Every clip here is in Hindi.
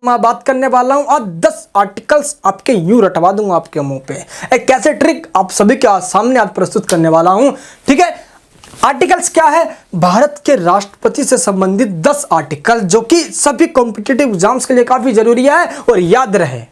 मैं बात करने वाला हूं और 10 आर्टिकल्स आपके यूं रटवा दूंगा आपके मुंह पे। एक कैसे ट्रिक आप सभी के सामने आज प्रस्तुत करने वाला हूं। ठीक है, आर्टिकल्स क्या है? भारत के राष्ट्रपति से संबंधित 10 आर्टिकल जो कि सभी कॉम्पिटिटिव एग्जाम्स के लिए काफी जरूरी है और याद रहे।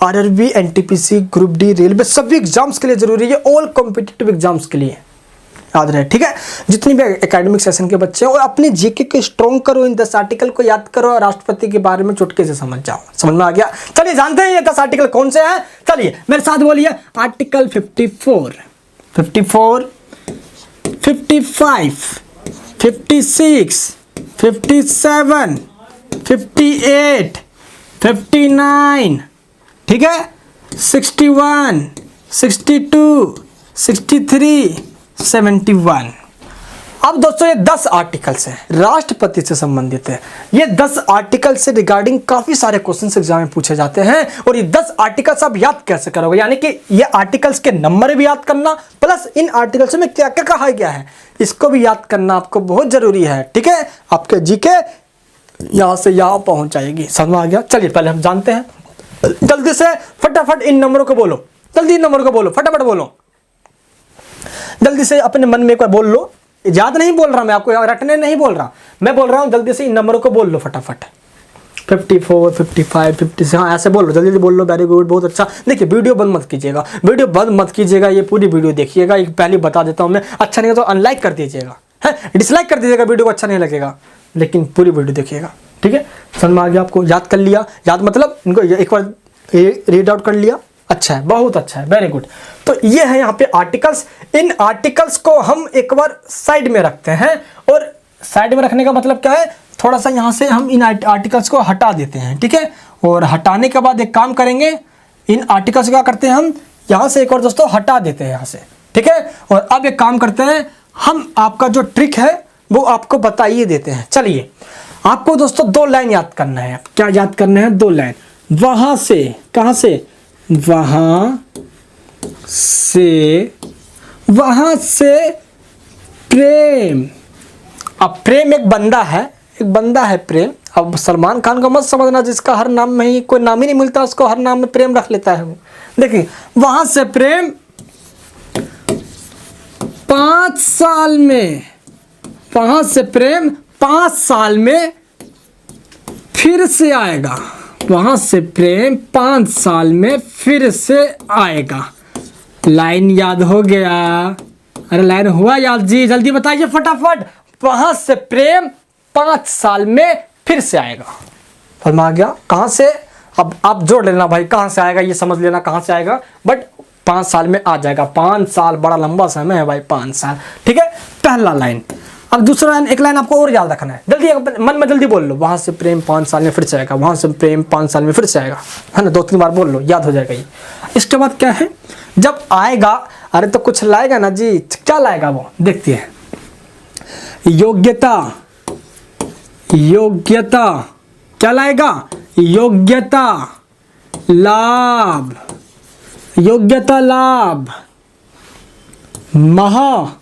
RRB, NTPC, group D, railway सभी एग्जाम्स के लिए जरूरी है, ऑल कॉम्पिटिटिव एग्जाम्स के लिए याद रहे। ठीक है, जितनी भी एकेडमिक सेशन के बच्चे हैं और अपने जीके को स्ट्रॉन्ग करो, इन 10 आर्टिकल को याद करो और राष्ट्रपति के बारे में चुटके से समझ जाओ। समझ में आ गया? चलिए जानते हैं ये 10 आर्टिकल कौन से हैं। चलिए मेरे साथ बोलिए। आर्टिकल 54, 54, 55, 56, 57, 58, 59, ठीक है, 61, 62, 63, 71। अब दोस्तों ये 10 आर्टिकल्स हैं, राष्ट्रपति से संबंधित है। ये 10 आर्टिकल से रिगार्डिंग काफी सारे क्वेश्चंस एग्जाम में पूछे जाते हैं और ये 10 आर्टिकल्स आप याद कैसे करोगे, यानी कि ये आर्टिकल्स के नंबर भी याद करना प्लस इन आर्टिकल्स में क्या क्या कहा गया है इसको भी याद करना आपको बहुत जरूरी है। ठीक है, आपके जीके यहां से यहां पहुंच जाएगी। समझ में आ गया? चलिए पहले हम जानते हैं, जल्दी से फटाफट इन नंबरों को बोलो, जल्दी इन नंबरों को बोलो, फटाफट बोलो, जल्दी से अपने मन में एक बार बोल लो। याद नहीं बोल रहा मैं आपको, रटने नहीं बोल रहा, मैं बोल रहा हूं जल्दी से इन नंबरों को बोल लो फटाफट। 54, 55, 56, हाँ ऐसे बोल लो, जल्दी जल्दी बोल लो। वेरी गुड, बहुत अच्छा। देखिए वीडियो बंद मत कीजिएगा, वीडियो बंद मत कीजिएगा, ये पूरी वीडियो देखिएगा। एक पहले बता देता हूं मैं, अच्छा नहीं तो अनलाइक कर दीजिएगा, है डिसलाइक कर दीजिएगा, वीडियो को अच्छा नहीं लगेगा, लेकिन पूरी वीडियो देखिएगा। ठीक है, समझ में आ गया आपको? याद कर लिया? याद मतलब इनको एक बार रीड आउट कर लिया? अच्छा है, बहुत अच्छा है, वेरी गुड। तो ये है यहाँ पे आर्टिकल्स। इन आर्टिकल्स को हम एक बार साइड में रखते हैं और साइड में रखने का मतलब क्या है, थोड़ा सा यहाँ से हम इन आर्टिकल्स को हटा देते हैं। ठीक है, और हटाने के बाद एक काम करेंगे, इन आर्टिकल्स क्या करते हैं हम यहाँ से एक और दोस्तों हटा देते हैं यहाँ से। ठीक है, और अब एक काम करते हैं, हम आपका जो ट्रिक है वो आपको बताइए देते हैं। चलिए, आपको दोस्तों 2 लाइन याद करना है। क्या याद करना है? 2 लाइन। वहां से, कहां से? वहां से, वहां से प्रेम। अब प्रेम एक बंदा है, एक बंदा है प्रेम। अब सलमान खान को मत समझना जिसका हर नाम में ही कोई नाम ही नहीं मिलता उसको हर नाम में प्रेम रख लेता है वो। देखिए, वहां से प्रेम 5 साल में, वहां से प्रेम 5 साल में फिर से आएगा। वहां से प्रेम 5 साल में फिर से आएगा। लाइन याद हो गया? अरे लाइन हुआ याद जी? जल्दी बताइए फटाफट। वहां से प्रेम 5 साल में फिर से आएगा। समझ में आ गया? कहां से? अब आप जोड़ लेना भाई, कहां से आएगा ये समझ लेना कहां से आएगा, बट 5 साल में आ जाएगा। 5 साल बड़ा लंबा समय है भाई, 5 साल। ठीक है, पहला लाइन। अब दूसरा लाइन, एक लाइन आपको और याद रखना है, जल्दी मन में जल्दी बोल लो। वहां से प्रेम 5 साल में फिर से आएगा, वहां से प्रेम 5 साल में फिर से आएगा, है ना? 2-3 बार बोल लो, याद हो जाएगा ये। इसके बाद क्या है, जब आएगा, अरे तो कुछ लाएगा ना जी। क्या लाएगा वो देखते हैं। योग्यता, योग्यता क्या लाएगा? योग्यता लाभ, योग्यता लाभ। महा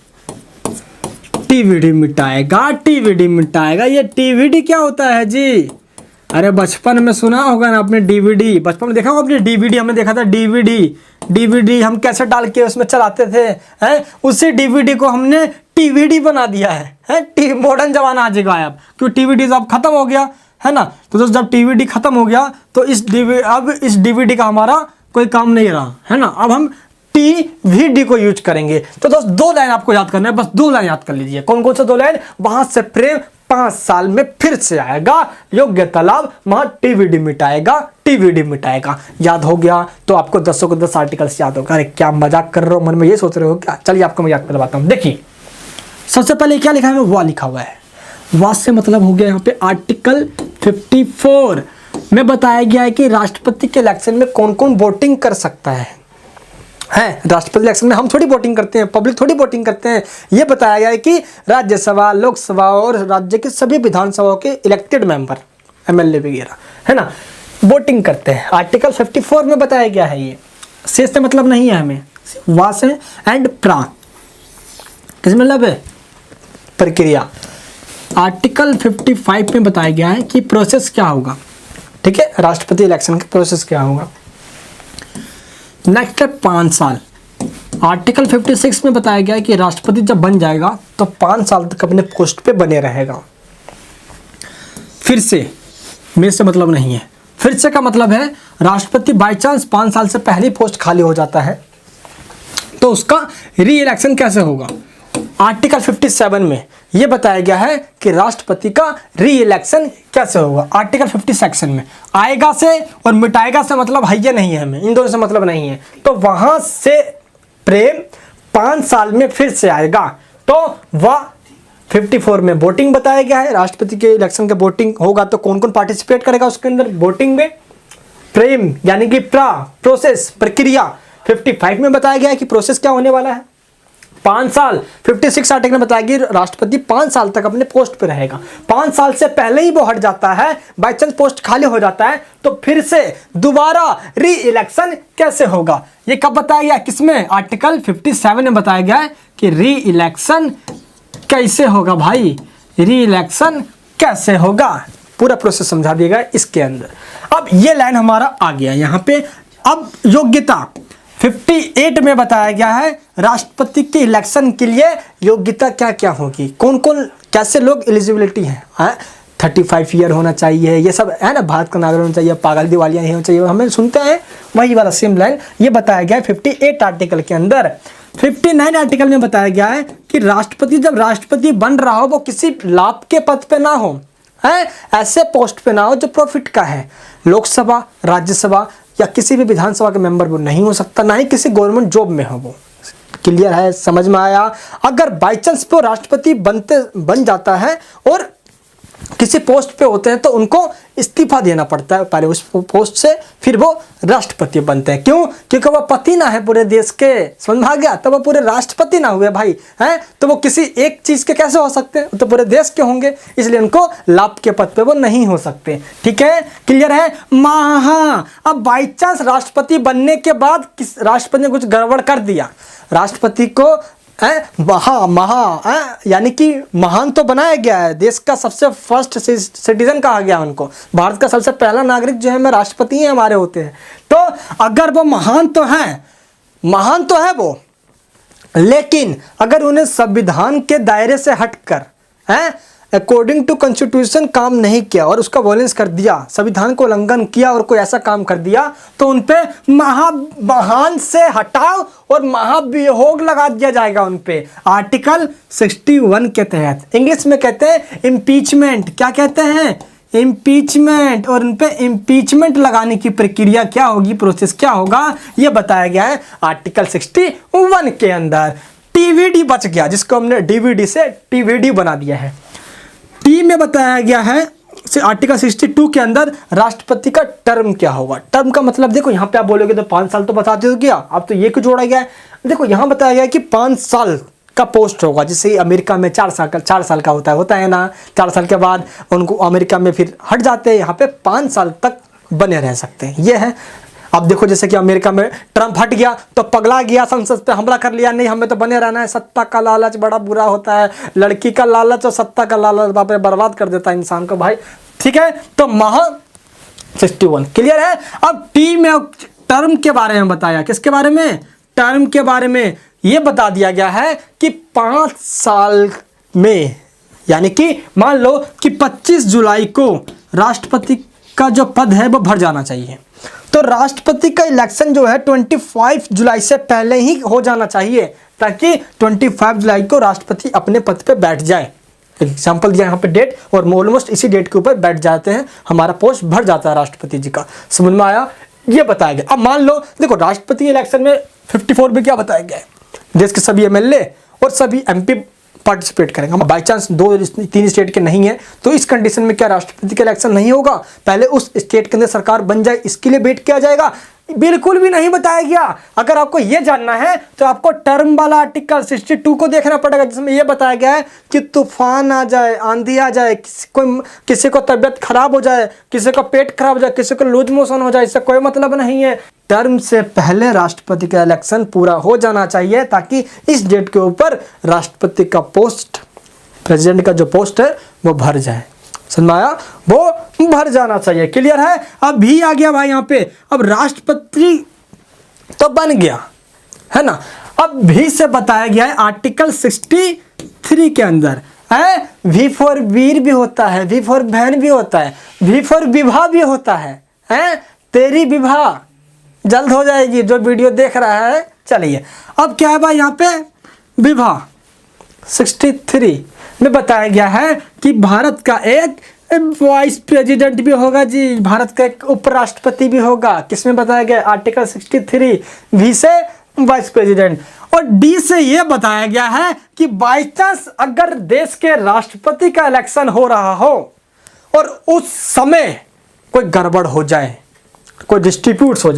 टीवीडी मिटाएगा, टीवीडी मिटाएगा। ये टीवीडी क्या होता है जी? अरे बचपन में सुना होगा ना आपने, डीवीडी। बचपन में देखा होगा आपने डीवीडी, हमने देखा था डीवीडी। डीवीडी हम कैसे डाल के उसमें चलाते थे, हैं? उसी डीवीडी को हमने टीवीडी बना दिया है। मॉडर्न जमाना आ जाएगा अब, क्योंकि टीवीडी अब खत्म हो गया है ना। तो दोस्त जब टीवीडी खत्म हो गया तो अब इस डीवीडी का हमारा कोई काम नहीं रहा, है ना। अब हम टीवीडी को यूज करेंगे। तो दोस्त 2 लाइन आपको याद करना है, बस 2 लाइन याद कर लीजिए। कौन कौन से 2 लाइन? वहां से प्रेम 5 साल में फिर से आएगा, योग्यता लाभ, वहां टीवीडी मिटाएगा, टीवीडी मिटाएगा। याद हो गया? तो आपको 10 को 10 आर्टिकल्स याद होगा। अरे क्या मजाक कर रहे हो, मन में ये सोच रहे हो क्या? चलिए आपको मैं याद करवाता हूं। देखिए, सबसे पहले क्या लिखा है? वाह लिखा हुआ है। वाह से मतलब हो गया यहाँ पे आर्टिकल 54 में बताया गया है कि राष्ट्रपति के इलेक्शन में कौन कौन वोटिंग कर सकता है। राष्ट्रपति इलेक्शन में हम थोड़ी वोटिंग करते हैं, पब्लिक थोड़ी वोटिंग करते हैं। ये बताया गया है कि राज्यसभा, लोकसभा और राज्य के सभी विधानसभाओं के इलेक्टेड मेंबर, एमएलए वगैरह, है ना, वोटिंग करते हैं। आर्टिकल 54 में बताया गया है। ये से मतलब नहीं है हमें, वाह से एंड प्रा किस मतलब है? प्रक्रिया। आर्टिकल 55 में बताया गया है कि प्रोसेस क्या होगा। ठीक है, राष्ट्रपति इलेक्शन का प्रोसेस क्या होगा। नेक्स्ट है 5 साल। आर्टिकल 56 में बताया गया है कि राष्ट्रपति जब बन जाएगा तो 5 साल तक अपने पोस्ट पे बने रहेगा। फिर से, मेरे से मतलब नहीं है, फिर से का मतलब है राष्ट्रपति बाय चांस 5 साल से पहले पोस्ट खाली हो जाता है तो उसका री इलेक्शन कैसे होगा। आर्टिकल 57 में यह बताया गया है कि राष्ट्रपति का री इलेक्शन कैसे होगा। आर्टिकल 50 सेक्शन में आएगा से और मिटाएगा से मतलब है ये नहीं है, हमें इन दोनों से मतलब नहीं है। तो वहां से प्रेम 5 साल में फिर से आएगा तो वह 54 में वोटिंग बताया गया है। राष्ट्रपति के इलेक्शन का वोटिंग होगा तो कौन कौन पार्टिसिपेट करेगा उसके अंदर वोटिंग में। प्रेम यानी कि प्रोसेस प्रक्रिया 55 में बताया गया है कि प्रोसेस क्या होने वाला है। 5 साल 56 आर्टिकल में बताया गया राष्ट्रपति 5 साल तक अपने पोस्ट पे रहेगा। 5 साल से पहले ही वो हट जाता है, बाई चांस पोस्ट खाली हो जाता है तो फिर से दोबारा री इलेक्शन कैसे होगा। ये कब बताया गया, किसमें, आर्टिकल 57 में बताया गया है कि री इलेक्शन कैसे होगा भाई, री इलेक्शन कैसे होगा, पूरा प्रोसेस समझा दिएगा इसके अंदर। अब ये लाइन हमारा आ गया यहाँ पे। अब योग्यता 58 में बताया गया है राष्ट्रपति के इलेक्शन के लिए योग्यता क्या क्या होगी, कौन कौन कैसे लोग एलिजिबिलिटी है। 35 ईयर होना चाहिए, ये सब है ना, भारत का नागरिक होना चाहिए, पागल दिवालिया नहीं होना चाहिए, हमें सुनते हैं वही वाला सेम लाइन ये बताया गया है 58 आर्टिकल के अंदर। 59 आर्टिकल में बताया गया है कि राष्ट्रपति जब राष्ट्रपति बन रहा हो वो किसी लाभ के पद पे ना हो, है ऐसे पोस्ट पे ना हो जो प्रॉफिट का है। लोकसभा, राज्यसभा या किसी भी विधानसभा के मेंबर वो नहीं हो सकता, ना ही किसी गवर्नमेंट जॉब में हो वो। क्लियर है, समझ में आया। अगर बाई चांस वो राष्ट्रपति बन जाता है और किसी पोस्ट पे होते हैं तो उनको इस्तीफा देना पड़ता है पहले उस पोस्ट से, फिर वो राष्ट्रपति बनते हैं। क्यों, क्योंकि वो पति ना है पूरे देश के, समझ में आ गया, तो वो पूरे राष्ट्रपति ना हुए भाई, हैं तो वो किसी एक चीज के कैसे हो सकते हैं, तो पूरे देश के होंगे, इसलिए उनको लाभ के पद पे वो नहीं हो सकते। ठीक है, क्लियर है। अब बाई चांस राष्ट्रपति बनने के बाद किस राष्ट्रपति ने कुछ गड़बड़ कर दिया, राष्ट्रपति को यानी कि महान तो बनाया गया है, देश का सबसे फर्स्ट सिटीजन कहा गया उनको, भारत का सबसे पहला नागरिक जो है मैं राष्ट्रपति ही हमारे होते हैं। तो अगर वो महान तो है वो, लेकिन अगर उन्हें संविधान के दायरे से हटकर अकॉर्डिंग टू कॉन्स्टिट्यूशन काम नहीं किया और उसका वॉयलेंस कर दिया, संविधान को उल्लंघन किया और कोई ऐसा काम कर दिया तो उन पे महान से हटाओ और महाभियोग लगा दिया जाएगा उन पे। आर्टिकल 61 के तहत, इंग्लिश में कहते हैं इम्पीचमेंट, क्या कहते हैं, इम्पीचमेंट, और उन पे इम्पीचमेंट लगाने की प्रक्रिया क्या होगी, प्रोसेस क्या होगा, ये बताया गया है आर्टिकल 61 के अंदर। टीवीडी बच गया, जिसको हमने डीवीडी से टीवीडी बना दिया है। टी में बताया गया है आर्टिकल 62 के अंदर राष्ट्रपति का टर्म क्या होगा। टर्म का मतलब देखो, यहाँ पे आप बोलोगे तो 5 साल तो बताते हो क्या, अब तो ये क्यों जोड़ा गया है। देखो यहाँ बताया गया है कि 5 साल का पोस्ट होगा, जैसे अमेरिका में 4 साल का होता है ना, 4 साल के बाद उनको अमेरिका में फिर हट जाते हैं, यहाँ पे 5 साल तक बने रह सकते हैं, ये है। अब देखो जैसे कि अमेरिका में ट्रंप हट गया तो पगला गया, संसद पे हमला कर लिया, नहीं हमें तो बने रहना है। सत्ता का लालच बड़ा बुरा होता है, लड़की का लालच और सत्ता का लालच बाप रे बर्बाद कर देता है इंसान को भाई। ठीक है, तो 61 क्लियर है। अब टी में टर्म के बारे में बताया, किसके बारे में, टर्म के बारे में ये बता दिया गया है कि 5 साल में, यानी कि मान लो कि 25 जुलाई को राष्ट्रपति का जो पद है वो भर जाना चाहिए, तो राष्ट्रपति का इलेक्शन जो है 25 जुलाई से पहले ही हो जाना चाहिए, ताकि 25 जुलाई को राष्ट्रपति अपने पद पे बैठ जाए। एग्जाम्पल दिया यहाँ पे डेट, और ऑलमोस्ट इसी डेट के ऊपर बैठ जाते हैं, हमारा पोस्ट भर जाता है राष्ट्रपति जी का। समझ में आया, ये बताया गया। अब मान लो देखो राष्ट्रपति इलेक्शन में 54 में क्या बताया गया है, देश के सभी एमएलए और सभी एमपी पार्टिसिपेट करेंगे। बाई चांस 2-3 स्टेट के नहीं है तो इस कंडीशन में क्या राष्ट्रपति का इलेक्शन नहीं होगा, पहले उस स्टेट के अंदर सरकार बन जाए, इसके लिए वेट किया जाएगा। बिल्कुल भी नहीं बताया गया। अगर आपको यह जानना है तो आपको टर्म वाला आर्टिकल 62 को देखना पड़ेगा, जिसमें यह बताया गया है कि तूफान आ जाए, आंधी आ जाए, किसी को तबियत खराब हो जाए, किसी को पेट खराब हो जाए, किसी को लूज मोशन हो जाए, इससे कोई मतलब नहीं है। टर्म से पहले राष्ट्रपति का इलेक्शन पूरा हो जाना चाहिए, ताकि इस डेट के ऊपर राष्ट्रपति का पोस्ट, प्रेसिडेंट का जो पोस्ट है वो भर जाए। समझ में आया। वो भर जाना चाहिए। क्लियर है? अब भी आ गया भाई यहाँ पे, अब राष्ट्रपति तो बन गया है ना। अब भी से बताया गया है आर्टिकल 63 के अंदर है, वी फॉर वीर भी होता है, वी फॉर बहन भी होता है, वी फॉर विवाह भी होता है तेरी विवाह जल्द हो जाएगी जो वीडियो देख रहा है। चलिए अब क्या है भाई यहाँ पे, विवाह 63 में बताया गया है कि भारत का एक वाइस प्रेसिडेंट भी होगा जी, भारत का एक उपराष्ट्रपति भी होगा। किसमें बताया गया? आर्टिकल 63 भी से वाइस प्रेसिडेंट। और डी से यह बताया गया है कि बाई चांस अगर देश के राष्ट्रपति का इलेक्शन हो रहा हो और उस समय कोई गड़बड़ हो जाए, कोई डिस्प्यूट्स हो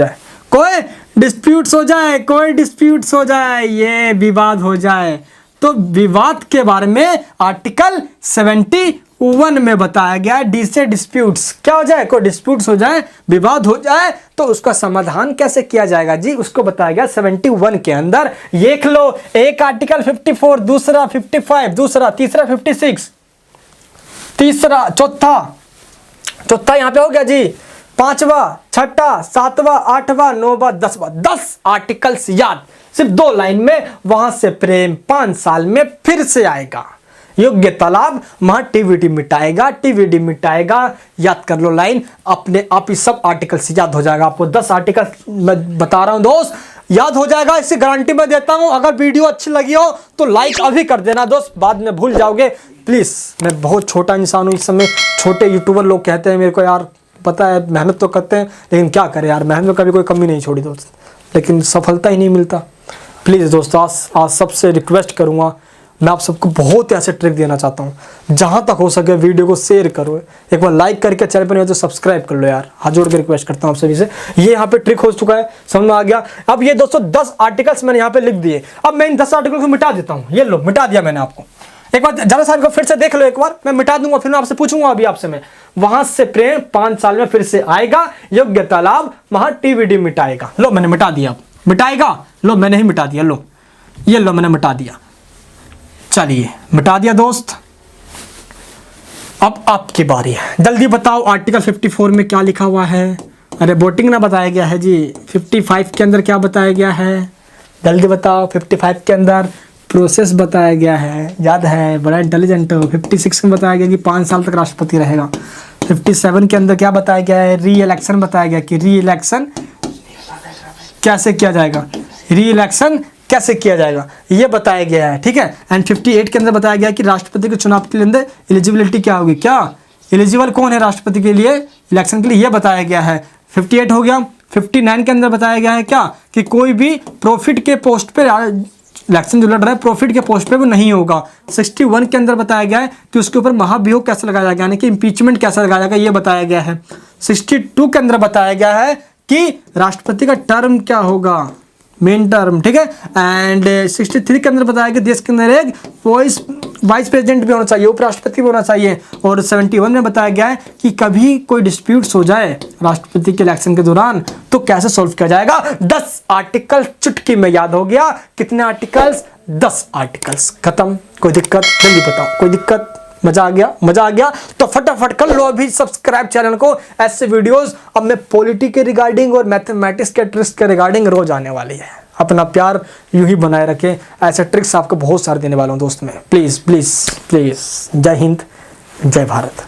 जाए, ये विवाद हो जाए, तो विवाद के बारे में आर्टिकल 71 में बताया गया डी से डिस्प्यूट्स क्या हो जाए, कोई डिस्प्यूट्स हो जाए, विवाद हो जाए तो उसका समाधान कैसे किया जाएगा जी, उसको बताया गया 71 के अंदर। देख लो, एक आर्टिकल 54, दूसरा 55, दूसरा तीसरा 56, तीसरा चौथा यहाँ पे हो गया जी, पांचवा, छठा, सातवां, आठवां, नौवां, 10वां, 10 आर्टिकल्स याद सिर्फ 2 लाइन में। वहां से प्रेम 5 साल में फिर से आएगा, योग्यता लाभ वहां टीवीडी मिटाएगा। याद कर लो लाइन, अपने आप ही सब आर्टिकल्स याद हो जाएगा आपको। 10 आर्टिकल मैं बता रहा हूं दोस्त, याद हो जाएगा, इससे गारंटी मैं देता हूं। अगर वीडियो अच्छी लगी हो तो लाइक अभी कर देना दोस्त, बाद में भूल जाओगे प्लीज। मैं बहुत छोटा इंसान हूं इस समय, छोटे यूट्यूबर लोग कहते हैं मेरे को यार पता है मेहनत तो करते हैं लेकिन क्या करें यार, मेहनत में कभी कोई कमी नहीं छोड़ी दोस्त, लेकिन सफलता ही नहीं मिलता। प्लीज़ दोस्त आज सबसे रिक्वेस्ट करूँगा, मैं आप सबको बहुत ऐसे ट्रिक देना चाहता हूँ, जहाँ तक हो सके वीडियो को शेयर करो, एक बार लाइक करके चैनल पर नहीं हो तो सब्सक्राइब कर लो यार, हाथ जोड़ के रिक्वेस्ट करता हूँ आप सभी से। ये यहाँ पे ट्रिक हो चुका है, समझ में आ गया। अब ये दोस्तों 10 आर्टिकल्स मैंने यहाँ पे लिख दिए, अब मैं इन 10 आर्टिकल को मिटा देता हूँ। ये लो, मिटा दिया मैंने आपको। एक बार जरा साहब को फिर से देख लो, एक बार मैं मिटा दूंगा, फिर मैं आपसे पूछूंगा अभी आपसे मैं, वहां से प्रेम 5 साल में फिर से आएगा, योग्यता लाभ वहां टीवीडी मिटाएगा। लो मैंने मिटा दिया, मिटाएगा, लो मैंने ही मिटा दिया, लो ये लो मैंने मिटा दिया। चलिए मिटा दिया दोस्त, अब आपकी बारी है, जल्दी बताओ आर्टिकल 54 में क्या लिखा हुआ है। अरे वोटिंग ना बताया गया है जी, 55 के अंदर क्या बताया गया है, जल्दी बताओ। 55 के अंदर प्रोसेस बताया गया है, याद है, बड़ा इंटेलिजेंट हो। 56 में बताया गया कि 5 साल तक राष्ट्रपति रहेगा। 57 के अंदर क्या बताया गया है, री इलेक्शन बताया गया कि री इलेक्शन कैसे किया जाएगा, री इलेक्शन कैसे किया जाएगा ये बताया गया है, ठीक है। एंड 58 के अंदर बताया गया कि राष्ट्रपति के चुनाव के अंदर एलिजिबिलिटी क्या होगी, क्या एलिजिबल कौन है राष्ट्रपति के लिए इलेक्शन के लिए, ये बताया गया है। 58 हो गया। 59 के अंदर बताया गया है क्या कि कोई भी प्रॉफिट के पोस्ट पे इलेक्शन जो लड़ रहा है प्रॉफिट के पोस्ट पे वो नहीं होगा। 61 के अंदर बताया गया है कि उसके ऊपर महाभियोग कैसे लगाया जाएगा, यानी कि इम्पीचमेंट कैसे लगाया जाएगा, ये बताया गया है। 62 के अंदर बताया गया है कि राष्ट्रपति का टर्म क्या होगा, मेन टर्म, ठीक है। एंड 63 के अंदर बताया कि देश के अंदर एक वाइस प्रेसिडेंट भी होना चाहिए, उपराष्ट्रपति भी होना चाहिए। और 71 में बताया गया है कि कभी कोई डिस्प्यूट्स हो जाए राष्ट्रपति के इलेक्शन के दौरान तो कैसे सॉल्व किया जाएगा। 10 आर्टिकल चुटकी में याद हो गया। कितने आर्टिकल्स, 10 आर्टिकल्स, खत्म। कोई दिक्कत, जल्दी बताओ, कोई दिक्कत, मजा आ गया, मजा आ गया तो फटाफट कर लो अभी सब्सक्राइब चैनल को। ऐसे वीडियोस अब मैं पॉलिटी के रिगार्डिंग और मैथमेटिक्स के ट्रिक्स के रिगार्डिंग रोज आने वाली है। अपना प्यार यूं ही बनाए रखें, ऐसे ट्रिक्स आपको बहुत सारे देने वाला हूं दोस्त मैं। Please please please. जय हिंद, जय भारत।